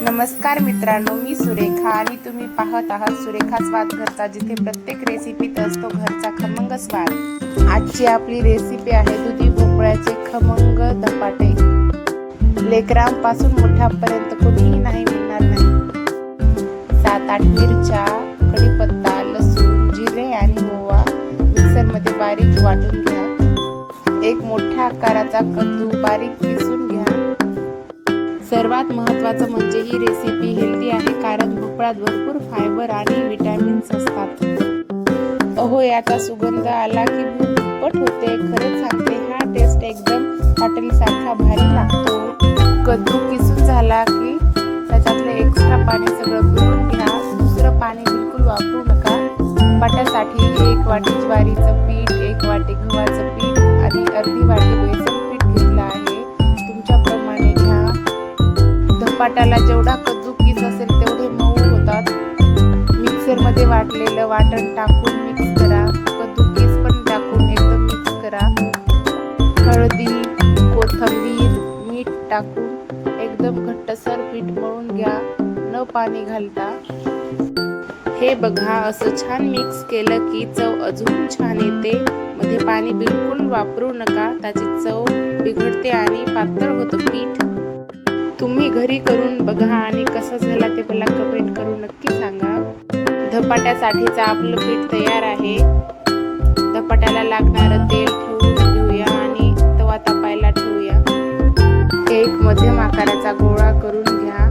नमस्कार मित्रांनो, मी सुरेखा आणि तुम्ही पाहत आहात सुरेखा स्वाद घरचा, जिथे प्रत्येक रेसिपीत असतो घरचा खमंग स्वाद। आजची आपली रेसिपी आहे दुधी भोपळ्याचे खमंग धपाटे। लेकरांपासून मोठ्यापर्यंत कोणीही नाही म्हणणार नाही। 7-8 मिरच्या, कढीपत्ता, लसूण, जिरे आणि ओवा मिक्सरमध्ये बारीक वाटून घ्या। एक मोठ्या आकाराचा कद्दू बारीक किसून घ्या। सर्वात महत्त्वाचं म्हणजे ही रेसिपी हेल्दी आहे, कारण भोपळ्यात भरपूर फायबर आणि विटॅमिन्स असतात। अहो, याचा सुगंध आला की भूक दुप्पट होते। खरंच सांगते, हा टेस्ट एकदम हॉटेलसारखा भारी लागतो। कद्दू किसून झाला की त्याच्यातलं एक्स्ट्रा पाणी सगळं पिळून घ्या। दुसरं पाणी बिलकुल वापरू नका। धपाट्यासाठी 1 वाटी ज्वारीचं पीठ, 1 वाटी गव्हाचं पीठ आणि अर्धी वाटी बेसन पीठ घेतलं आहे। तुमच्याप्रमाणे घ्या। धपाट्याला जेवढा कद्दू किस असेल तेवढे मऊ होतात। मिक्सरमध्ये वाटलेलं वाटण टाकून मिक्स करा। कद्दू किस पण टाकून एकदम मिक्स करा। हळदी, कोथिंबीर, मीठ टाकून एकदम घट्टसर पीठ मळून घ्या, न पाणी घालता। हे बघा, असं छान मिक्स केलं की चव अजून छान येते। मध्ये पाणी बिलकुल वापरू नका, त्याची चव बिघडते आणि पातळ होतं पीठ। तुम्ही घरी करून बघा आणि कसं झाला ते मला कमेंट करून नक्की सांगा। धपाट्यासाठीचं आपलं पीठ तयार आहे। धपाट्याला लागणारं तेल ठेवून घेऊया आणि तवा तापायला ठेवूया। एक मध्यम आकाराचा गोळा करून घ्या।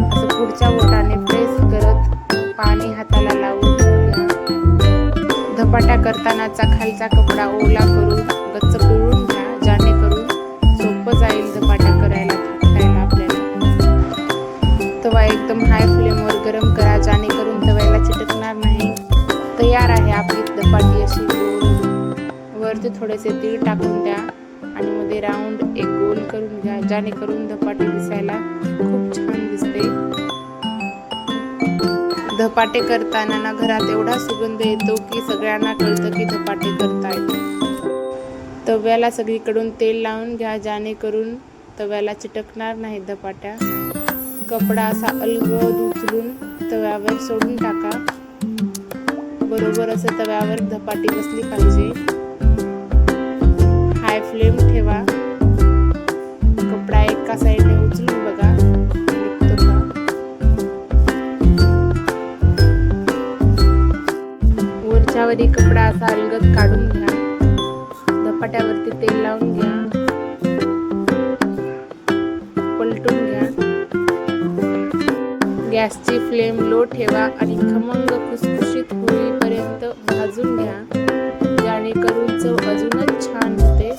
असं पुढच्या बोटाने प्रेस करत पाणी हाताला लावून घ्या। धपाट्या करतानाचा खालचा कपडा ओला करून गच्च पिळून घ्या, जेणेकरून सोपं जाईल धपाट्या करायला। तवा एकदम हाय फ्लेमवर गरम करा, जेणेकरून तव्याला चिटकणार नाही। तयार आहे आपली धपाटी अशी गोल। वरती थोडेसे तीळ टाकून द्या आणि मध्ये राऊंड एक गोल करून घ्या, जेणेकरून धपाटी दिसायला खूप छान दिसते। धपाटे करताना ना घरात एवढा सुगंध येतो की सगळ्यांना कळतं की धपाटे करतायत। तव्याला सगळीकडून तेल लावून घ्या, जेणेकरून तव्याला चिटकणार नाही धपाट्या। कपडा असा अलगद उचलून तव्यावर सोडून टाका। बरोबर असं तव्यावर धपाटी बसली पाहिजे। हाय फ्लेम ठेवा। कपडा एका साईडने उचलून बघा, निघतो का? वरच्यावरी कपडा असा अलगद काढून घ्या। धपाट्यावरती तेल लावून घ्या, पलटून घ्या। गॅसची फ्लेम लो ठेवा आणि खमंग खुसखुशीत होईपर्यंत भाजून घ्या, जेणेकरून चव अजूनच छान होते।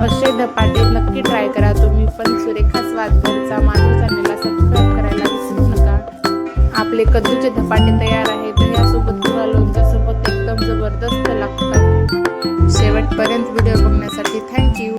असे धपाटे नक्की ट्राय करा तुम्ही पण। सुरेखा स्वाद घरचा माझ्या चॅनलला सबस्क्राईब करायला विसरू नका। आपले कद्दूचे धपाटे तयार आहेत। दह्यासोबत किंवा लोणच्यासोबत एकदम जबरदस्त लागतात। शेवटपर्यंत व्हिडिओ बघण्यासाठी थँक्यू।